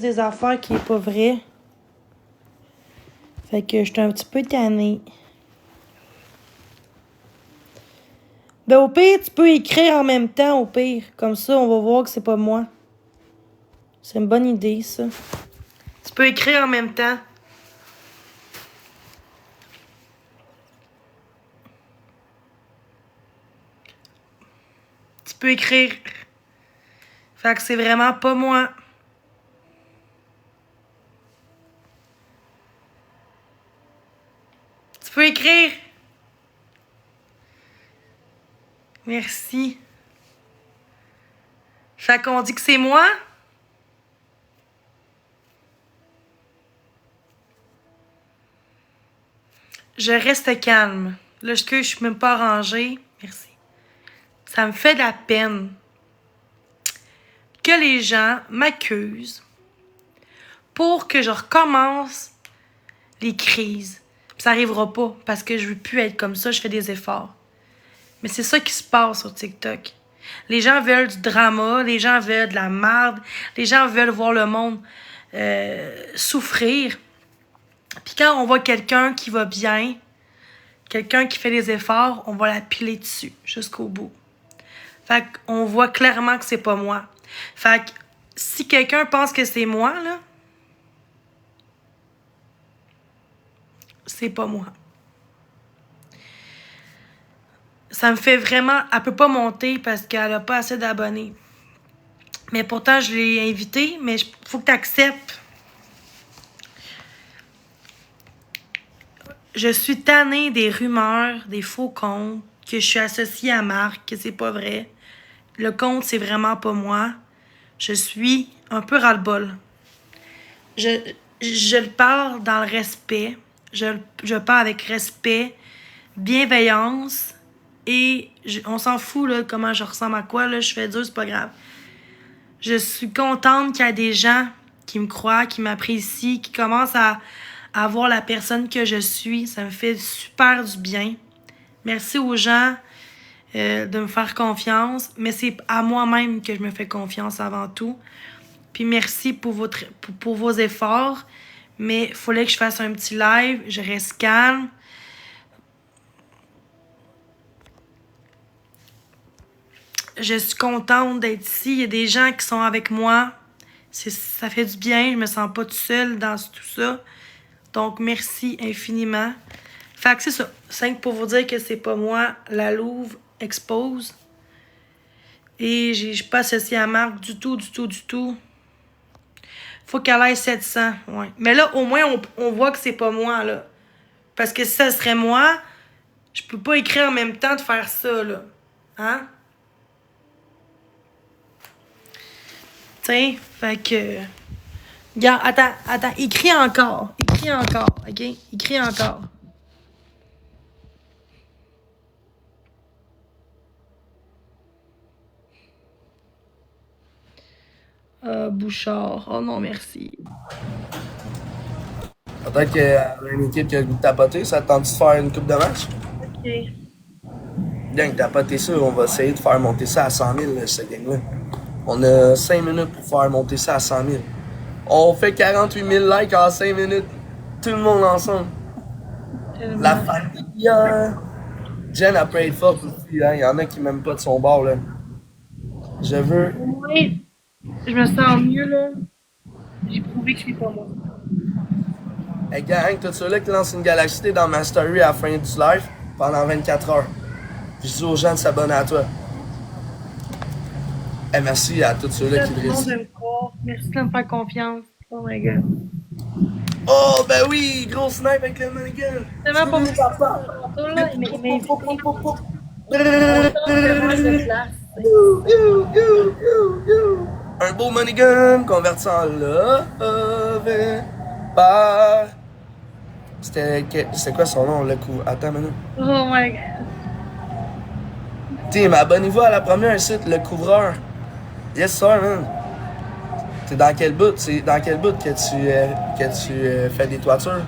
des affaires qui est pas vrai. Fait que j'étais un petit peu tannée. Ben au pire, tu peux écrire en même temps, au pire. Comme ça, on va voir que c'est pas moi. C'est une bonne idée, ça. Tu peux écrire en même temps. Tu peux écrire. Fait que c'est vraiment pas moi. Tu peux écrire. Merci. Fait qu'on dit que c'est moi. Je reste calme. Là, je suis même pas rangée. Merci. Ça me fait de la peine que les gens m'accusent pour que je recommence les crises. Puis ça arrivera pas parce que je veux plus être comme ça, je fais des efforts. Mais c'est ça qui se passe sur TikTok. Les gens veulent du drama, les gens veulent de la merde, les gens veulent voir le monde souffrir. Puis quand on voit quelqu'un qui va bien, quelqu'un qui fait des efforts, on va la piler dessus jusqu'au bout. Fait qu'on voit clairement que c'est pas moi. Fait que si quelqu'un pense que c'est moi, là, c'est pas moi. Ça me fait vraiment... Elle peut pas monter parce qu'elle a pas assez d'abonnés. Mais pourtant, je l'ai invitée, mais faut que tu acceptes. Je suis tannée des rumeurs, des faux comptes, que je suis associée à Marc, que c'est pas vrai. Le compte, c'est vraiment pas moi. Je suis un peu ras-le-bol. Je le parle dans le respect. Je parle avec respect, bienveillance. Et on s'en fout, là, comment je ressemble à quoi. Là, je fais dur, c'est pas grave. Je suis contente qu'il y a des gens qui me croient, qui m'apprécient, qui commencent à voir la personne que je suis. Ça me fait super du bien. Merci aux gens de me faire confiance. Mais c'est à moi-même que je me fais confiance avant tout. Puis merci pour vos efforts. Mais il fallait que je fasse un petit live. Je reste calme. Je suis contente d'être ici. Il y a des gens qui sont avec moi. Ça fait du bien. Je me sens pas toute seule dans tout ça. Donc, merci infiniment. Fait que c'est ça. 5 pour vous dire que c'est pas moi. La Louve expose. Et je suis pas associée à Marc du tout. Faut qu'elle aille 700. Ouais. Mais là, au moins, on voit que c'est pas moi, là. Parce que si ça serait moi, je peux pas écrire en même temps de faire ça, là. Hein? Tiens, fait que... Regarde, attends, écris encore, ok? Écris encore. Bouchard, oh non, merci. Peut-être qu'il y a une équipe qui a le goût de tapoter, ça te tente de faire une coupe de match? Ok. Bien que tapoter ça, on va essayer de faire monter ça à 100 000, cette game-là. On a 5 minutes pour faire monter ça à 100 000. On fait 48 000 likes en 5 minutes. Tout le monde ensemble. La famille. Jen a pris fort aussi. Hein. Il y en a qui m'aiment pas de son bord. Là. Je veux. Oui, je me sens mieux, là. J'ai prouvé que je suis pas moi. Hey gang, tous ceux-là qui lancent une galaxie dans ma story à la fin du live pendant 24 heures. Puis je dis aux gens de s'abonner à toi. Hey, merci à tous ceux-là qui le Merci de me croire. Merci de me faire confiance. Oh my god. Oh, ben oui, gros snipe avec le manigan. C'est tellement pas mon tour, là. Il Un beau manigan converti en love par... C'était quoi son nom, le coup? Attends une minute. Oh my god. Tiens, mais abonnez-vous à la première site, le couvreur. Yes sir, man. C'est dans quel bout? C'est dans quel bout que tu fais des toitures?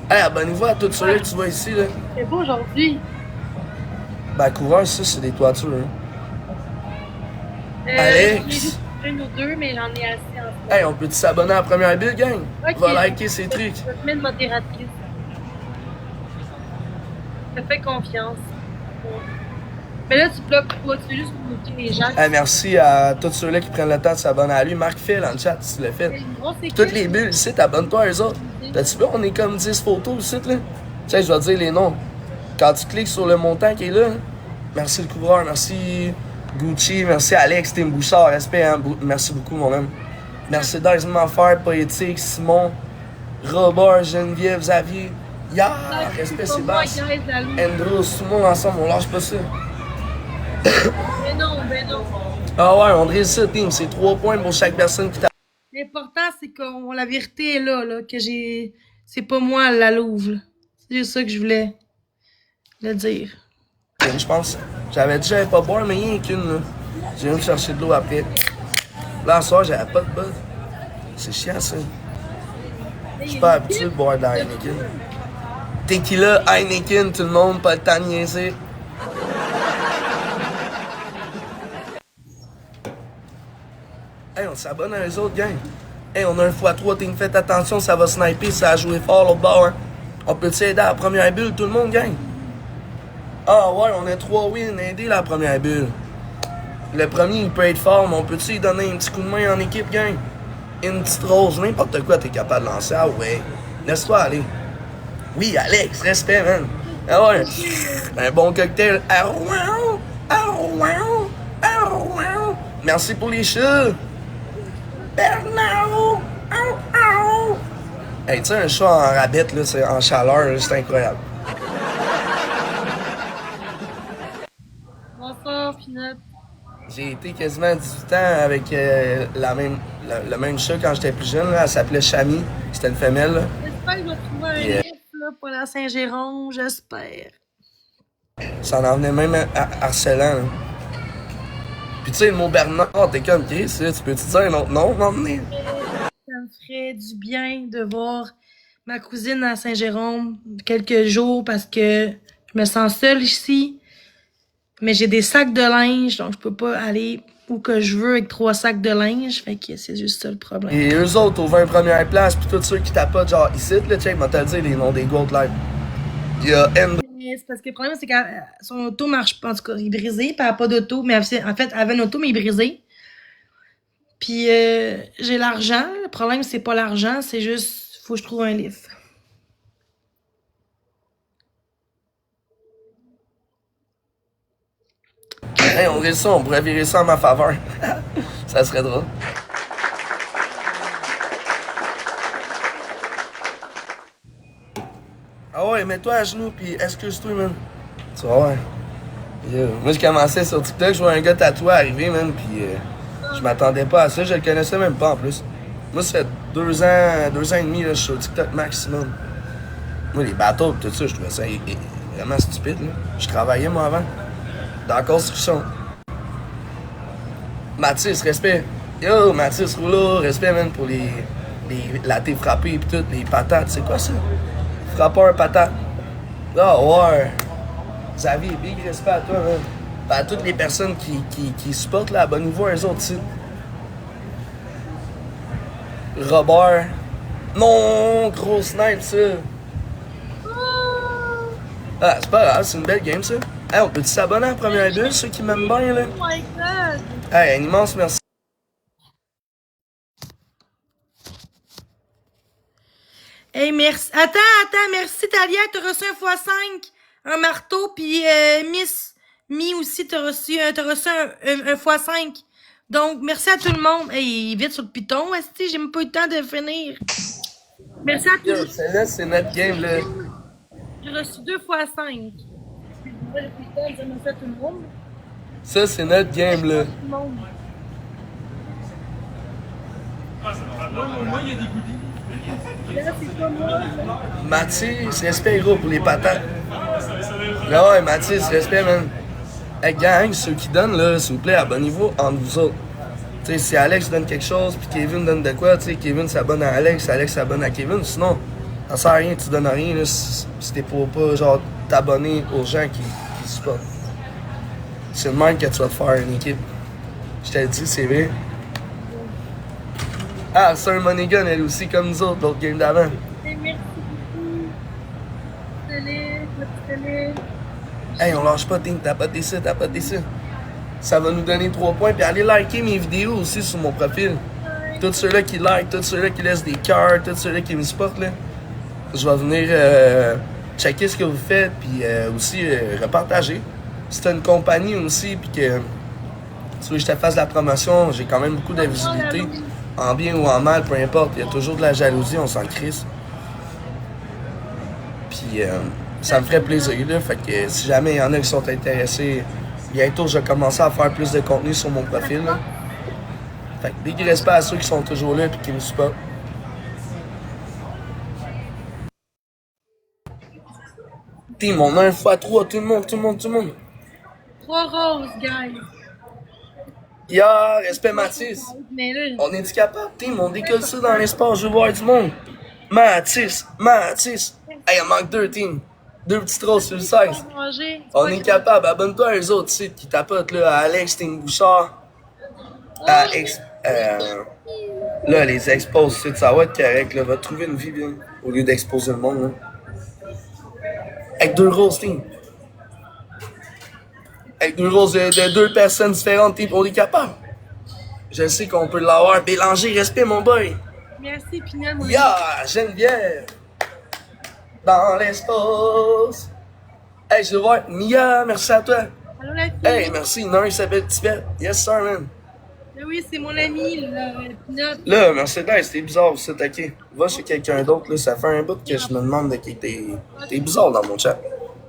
Hey, abonnez-vous à tous ceux-là que tu vois ici, là. C'est beau aujourd'hui. Ben, couvreur, ça, c'est des toitures, hein. Alex! Une ou deux, mais j'en ai assez en fait. Hey, on peut-tu s'abonner à la première bulle, gang? Ok. Va liker ces trucs. Je te mets une modératrice. Je te fais confiance. Mais là, tu bloques pas, tu fais juste bloquer les gens. Hey, merci à tous ceux-là qui prennent le temps de s'abonner à lui. Marc Phil dans le chat, si tu l'as fait. Toutes les bulles ici, abonne-toi à eux autres. T'as-tu vu, on est comme 10 photos ici, là. Tu sais, je vais te dire les noms. Quand tu cliques sur le montant qui est là, merci le couvreur, merci Gucci, merci Alex, Tim Bouchard, respect, hein? Merci beaucoup, mon homme. Mercedes Manfer, Poétique, Simon, Robert, Geneviève, Xavier. Ya! Respect, Sébastien. Andrew, tout le monde ensemble, on lâche pas ça. Mais non. Ah ouais, on dresse ça, team. C'est 3 points pour chaque personne qui t'a. L'important, c'est que la vérité est là, que j'ai. C'est pas moi la louve. C'est juste ça que je voulais le dire. Je pense. J'avais dit j'avais pas boire, mais rien qu'une, là. J'ai même chercher de l'eau après. Là, ce soir, j'avais pas de buzz. C'est chiant, ça. Je suis pas habitué de boire de la Heineken. Tequila, Heineken, tout le monde, pas le temps de niaiser. Hey, on s'abonne à eux autres, gang. Hey, on a un x3, team, faites attention, ça va sniper, ça a joué fort l'autre bord, hein. On peut s'aider à la première bulle, tout le monde, gang? Ah ouais, on a 3 wins, aider la première bulle. Le premier, il peut être fort, mais on peut-tu lui donner un petit coup de main en équipe, gang? Une petite rose, n'importe quoi, t'es capable de lancer. Ah ouais, laisse-toi aller. Oui, Alex, respect, man. Ah ouais, un bon cocktail. Merci pour les chats. Bernard! Hey, tu sais, un chat en rabette, là, c'est en chaleur, c'est incroyable. Bonsoir, Pinot. J'ai été quasiment 18 ans avec le même chat quand j'étais plus jeune, là. Elle s'appelait Chami, c'était une femelle, là. J'espère que je vais trouver un livre là, pour la Saint-Jérôme, j'espère. Ça en venait même harcelant, là. Puis tu sais, le mot Bernard, t'es comme Chris, là, tu peux-tu dire un autre nom, m'emmener? Ça me ferait du bien de voir ma cousine à Saint-Jérôme quelques jours parce que je me sens seule ici. Mais j'ai des sacs de linge, donc je peux pas aller où que je veux avec 3 sacs de linge. Fait que c'est juste ça le problème. Et eux autres, au 20 première place, puis tous ceux qui tapotent, genre ici, là, check, moi te le dire les noms des GOAT live. Il y a Andrew. C'est parce que le problème, c'est que son auto marche pas. En tout cas, il est brisé, puis elle a pas d'auto. Mais en fait, elle avait une auto, mais il est brisé. Puis j'ai l'argent. Le problème, c'est pas l'argent, c'est juste, faut que je trouve un livre. Hey, on dirait ça, on pourrait virer ça en ma faveur. Ça serait drôle. Ah ouais, mets-toi à genoux, puis excuse-toi, man. Tu vois, ouais. Moi, je commençais sur TikTok, je vois un gars tatoué arriver, man, puis je m'attendais pas à ça, je le connaissais même pas en plus. Moi, ça fait 2 ans et demi, là, je suis sur TikTok maximum. Moi, les bateaux, tout ça, je trouvais ça vraiment stupide, là. Je travaillais, moi, avant. Dans la construction. Mathis, respect. Yo, Mathis Rouleau, respect, man, pour les latés frappés pis tout, les patates, c'est quoi ça? Frappeur patate. Ah, ouais. Xavier, big respect à toi, man. Pis à toutes les personnes qui supportent, là, à bon niveau, eux autres, ici. Robert. Non, gros snipe, ça. Ah, c'est pas grave, c'est une belle game, ça. Hey, on peut-tu s'abonner à la première bulle, ceux qui m'aiment bien, là? Oh my god! Hey, un immense merci. Hey, merci. Attends, merci Talia, t'as reçu un x5, un marteau, puis Miss Mi aussi, t'as reçu un x5. Donc, merci à tout le monde. Hey, vite sur le piton, esti, j'ai même pas eu le temps de finir. Merci à tous. Celle-là, c'est notre game, là. J'ai reçu 2 x5. Le piton, ça m'a fait tout le monde. Ça, c'est notre game, là. Tout le monde. Moi, il y a des goodies. Là, c'est pas moi. Mathis, respect, gros, pour les patates. Là, ouais, Mathis, respect, man. Hey, gang, ceux qui donnent, là, s'il vous plaît, abonnez-vous entre vous autres. Tu sais, si Alex donne quelque chose, puis Kevin donne de quoi, tu sais, Kevin s'abonne à Alex s'abonne à Kevin. Sinon, ça sert à rien, tu donnes rien, là, si t'es pour pas, genre, t'abonner aux gens qui supportent. C'est le même que tu vas te faire une équipe. Je te le dis, c'est vrai. Ah, c'est un Money Gun, elle aussi, comme nous autres, l'autre game d'avant. Merci beaucoup. Salut, salut. Hey, on lâche pas, Ting, t'as pas ça, t'as pas ça. Ça va nous donner 3 points. Puis allez liker mes vidéos aussi sur mon profil. Tous ceux-là qui like, tous ceux-là qui laissent des cœurs, tous ceux-là qui me supportent, là. Je vais venir checker ce que vous faites, puis aussi repartager. Si t'as une compagnie aussi, puis que tu veux que je te fasse la promotion, j'ai quand même beaucoup de visibilité. En bien ou en mal, peu importe, il y a toujours de la jalousie, on s'en crisse. Puis ça me ferait plaisir, là. Fait que si jamais il y en a qui sont intéressés, bientôt je vais commencer à faire plus de contenu sur mon profil, là. Fait que des gros respect à ceux qui sont toujours là et qui me supportent. Team, on a 1x3, tout le monde. 3 roses, guys. Ya, respect Mathis. Mais là, On est capable, team, on décolle ça dans l'espace, je veux voir du monde. Mathis. Hey, il en manque 2, team. 2 petites roses sur le 16. manger. On est capable, abonne-toi à eux autres sites qui tapotent, là, à Alex, Ting Bouchard, à là, les exposes, ça va être correct, là, va trouver une vie, bien, au lieu d'exposer le monde, là. Avec 2 roses, team. Avec 2 roses de 2 personnes différentes, team, on est capable. Je sais qu'on peut l'avoir. Bélanger, respect, mon boy. Merci, Pinel. Mon Ya, Geneviève. Dans l'espace. Hey, je veux voir. Mia, merci à toi. Allô, la fille. Hey, merci. Non, il s'appelle Tibet. Yes, sir, man. Ben oui, c'est mon ami, là, Pinot. Là, Mercedes, t'es bizarre, ça, ok. Va chez quelqu'un d'autre, là. Ça fait un bout que je me demande de qui t'es bizarre dans mon chat.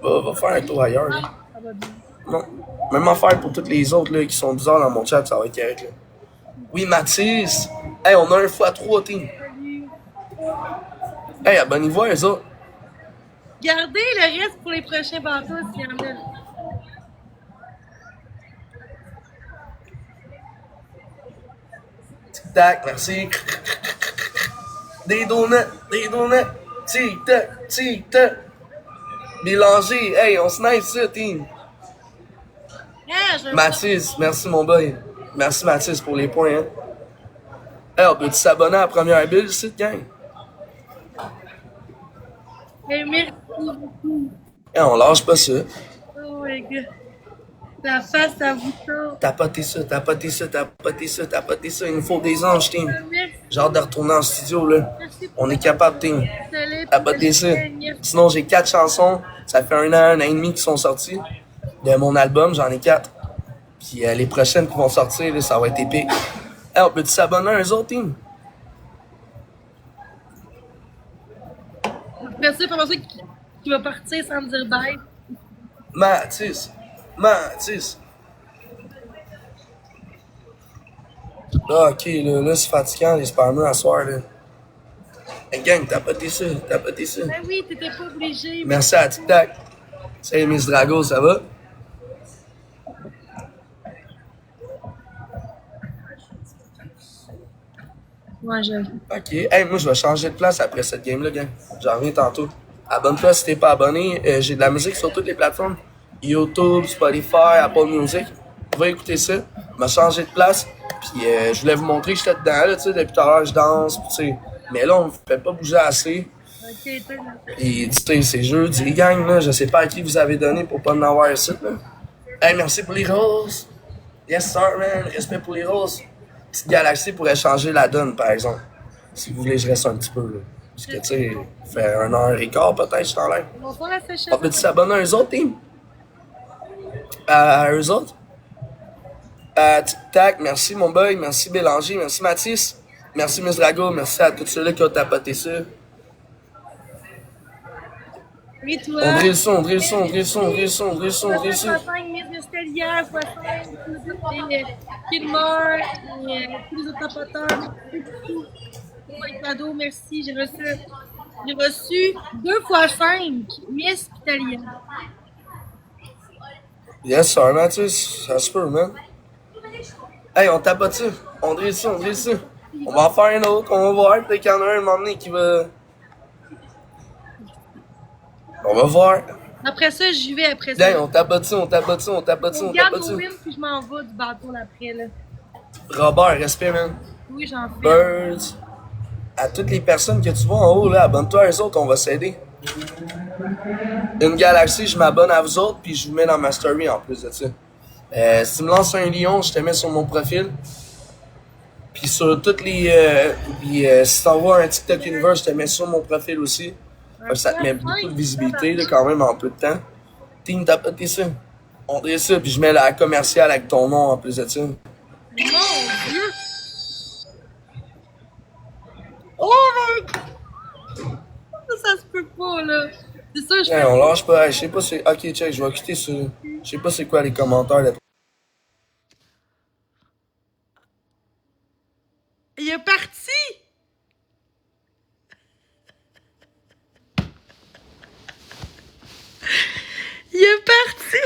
Va faire un tour ailleurs, là. Ça va bien. Non. Même affaire pour toutes les autres, là, qui sont bizarres dans mon chat, ça va être correct, là. Oui, Mathis. Hey, on a 1x3, team. Salut. Hey, abonnez-vous à eux autres. Gardez le reste pour les prochains bateaux, s'il y en a. Tic-tac, merci. Des donuts. Tic-tac. Mélanger. Hey, on snipe ça, team. Ah, je veux Mathis, merci mon boy. Merci Mathis pour les points, hein. Hey, on peut-tu s'abonner à la première bulle ici, gang? Hey, merci beaucoup. Hey, on lâche pas ça. Oh my god. La face à vous ça. Tapoter ça. Il nous faut des anges, team. Merci. J'ai hâte de retourner en studio, là. Merci. On est capable, team. Salut. Tapoter ça. Merci. Sinon, j'ai 4 chansons. Ça fait 1 an et demi qui sont sorties. De mon album, j'en ai 4. Puis les prochaines qui vont sortir, là, ça va être épique. Hey, on peut-tu s'abonner à eux autres, team? Après ça, comment ça qui va partir sans me dire bye? Mathis. Là, ok, là c'est fatigant, les spammers à soir, là. Hey, gang, tapotez ça. Ben oui, t'étais pas obligé. Merci à Tic Tac. Salut, Miss Drago, ça va? Ouais, je. Ok. Hey, moi, je vais changer de place après cette game-là, gang. J'en reviens tantôt. Abonne-toi si t'es pas abonné. J'ai de la musique sur toutes les plateformes. YouTube, Spotify, Apple Music. Va écouter ça. Je vais changer de place. Puis je voulais vous montrer que j'étais dedans, là, tu sais. Depuis tout à l'heure, je danse, tu sais. Mais là, on me fait pas bouger assez. Ok, toi, là. Et tu sais, c'est jeudi, gang, là. Je sais pas à qui vous avez donné pour pas en avoir ici, là. Hey, merci pour les roses. Yes, sir, man. Respect pour les roses. Petite galaxie pourrait changer la donne, par exemple. Si vous voulez, je reste un petit peu, là. Parce que, tu sais, fait 1h15 peut-être, je t'enlève. Bonsoir, la sèche. On peut-tu s'abonner à eux autres, team? À eux autres? Tic-tac, merci mon boy, merci Bélanger, merci Mathis, merci Miss Drago, merci à tous ceux-là qui ont tapoté ça. Oui, toi. On drille le son. 65, Miss Stelia, 65, Kidmore, tous les autres tapoteurs, merci beaucoup pour les cadeaux, merci. J'ai reçu 2 x 5 Miss Stelia. Yes, sir, Mathis, ça se peut, man. Hey, on tapote ça, on drille ça. On va en faire un autre, on va voir, peut-être qu'il y en a un moment donné qui va... On va voir. Après ça, j'y vais après ça. Dang, on tapote ça. On garde au win, puis je m'en vais du bateau après, là. Robert, respect, man. Oui, j'en fais. Birds. À toutes les personnes que tu vois en haut, là, abonne-toi à eux autres, on va s'aider. Une galaxie, je m'abonne à vous autres, puis je vous mets dans ma story en plus de ça. Si tu me lances un lion, je te mets sur mon profil. Puis sur toutes les. Si t'envoies un TikTok Universe, je te mets sur mon profil aussi. Ça te met beaucoup de visibilité là, quand même en peu de temps. Team, t'as pas ça. On dirait ça, puis je mets la commerciale avec ton nom en plus de ça. Mon Dieu! Oh my God! Ça se peut pas, là. C'est ça, je Ouais, fais. on lâche pas. Je sais pas c'est. Ok, check, je vais quitter ça. Je sais pas c'est quoi les commentaires là. Il est parti! Il est parti!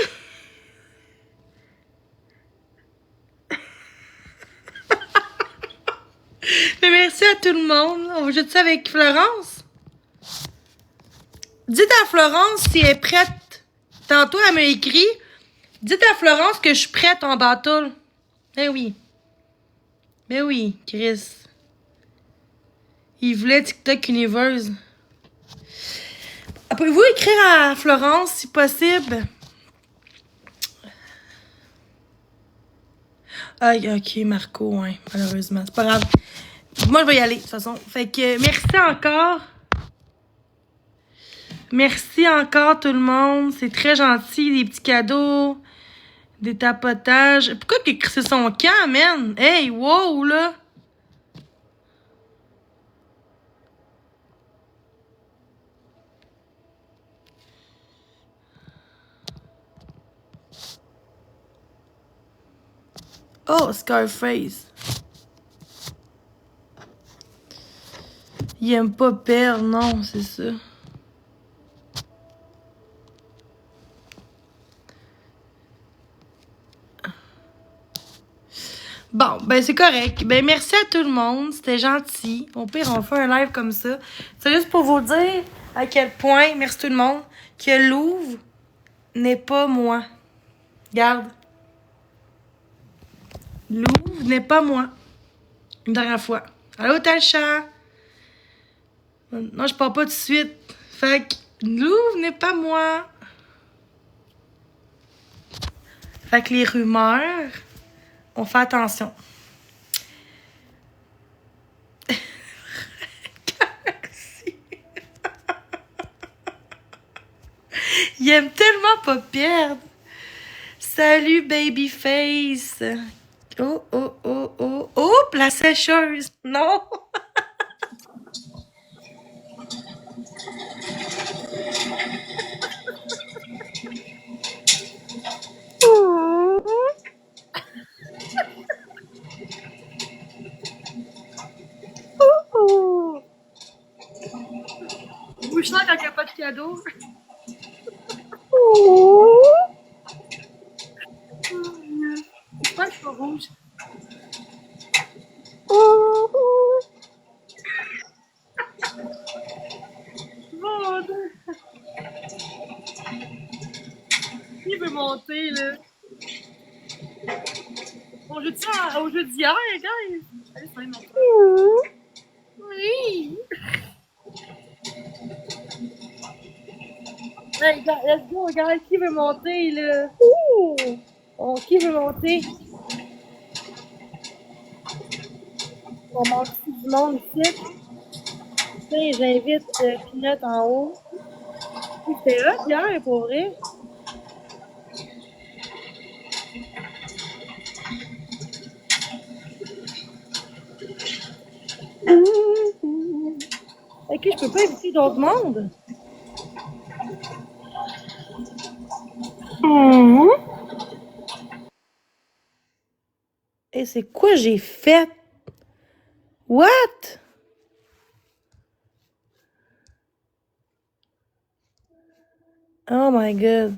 Mais merci à tout le monde. On va jouer ça avec Florence. Dites à Florence si elle est prête. Tantôt, elle m'a écrit. Dites à Florence que je suis prête en battle. Ben oui. Ben oui, Chris. Il voulait TikTok Universe. Pouvez-vous écrire à Florence si possible? Ah, ok, Marco, ouais, malheureusement. C'est pas grave. Moi, je vais y aller, de toute façon. Fait que, merci encore. Merci encore, tout le monde. C'est très gentil, des petits cadeaux, des tapotages. Pourquoi qu'il crissé son camp, man? Hey, wow, là! Oh, Scarface. Il aime pas perdre, non, c'est ça. Bon, ben c'est correct. Ben merci à tout le monde, c'était gentil. Au pire, on fait un live comme ça. C'est juste pour vous dire à quel point, merci tout le monde, que Louvre n'est pas moi. Regarde. Louvre n'est pas moi. Une dernière fois. Allô, Tacha? Non, je pars pas tout de suite. Fait que Louvre n'est pas moi. Fait que les rumeurs, on fait attention. Il aime tellement pas perdre. Salut, Babyface. Oh, oh, oh, oh. Oh, la sécheuse. Non. Bouchard quand il n'y a pas de cadeau. Pourquoi je suis pas rouge? Mon Dieu. Il veut monter, là. On joue au jeu d'hier, guys? Allez, c'est mon frère. Oui. Hey, let's go, regarde, qui veut monter, là? Oh, qui veut monter? On manque du monde ici. Tiens, j'invite Pinot en haut. C'était hot hier, pour vrai. Ok, je peux pas inviter d'autres monde. Et c'est quoi j'ai fait? What? Oh my god.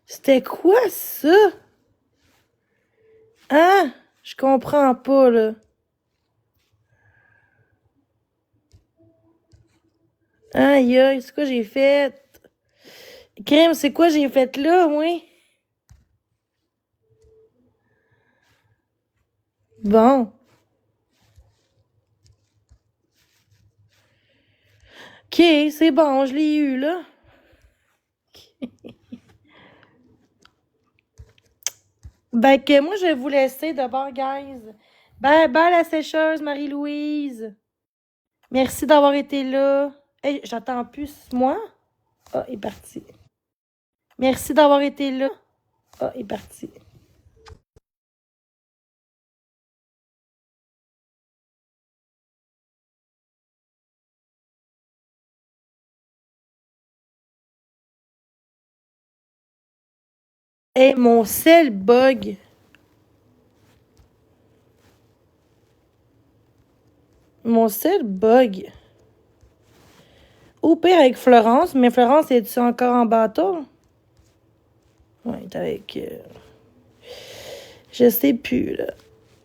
C'était quoi ça? Hein? Je comprends pas, là. Aïe, aïe, c'est quoi j'ai fait? Crème, c'est quoi j'ai fait là, oui? Bon. OK, c'est bon, je l'ai eu, là. Ben que moi, je vais vous laisser d'abord, guys. Bye, bye la sécheuse, Marie-Louise. Merci d'avoir été là. Hey, j'attends plus, moi. Ah, il est parti. Merci d'avoir été là. Ah, il est parti. Hey, mon sel bug. Mon sel bug. Au pire avec Florence, mais Florence, est-tu encore en bateau? Ouais, elle est avec... Je sais plus, là.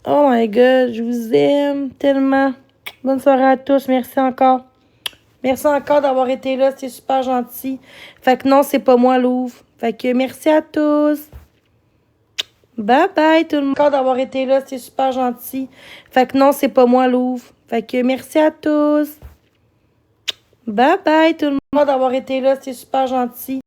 Oh my God, je vous aime tellement. Bonne soirée à tous. Merci encore. Merci encore d'avoir été là. C'est super gentil. Fait que non, c'est pas moi, Louvre. Fait que merci à tous. Bye bye tout le monde. Encore d'avoir été là. C'est super gentil. Fait que non, c'est pas moi, Louvre. Fait que merci à tous. Bye bye tout le monde d'avoir été là. C'est super gentil.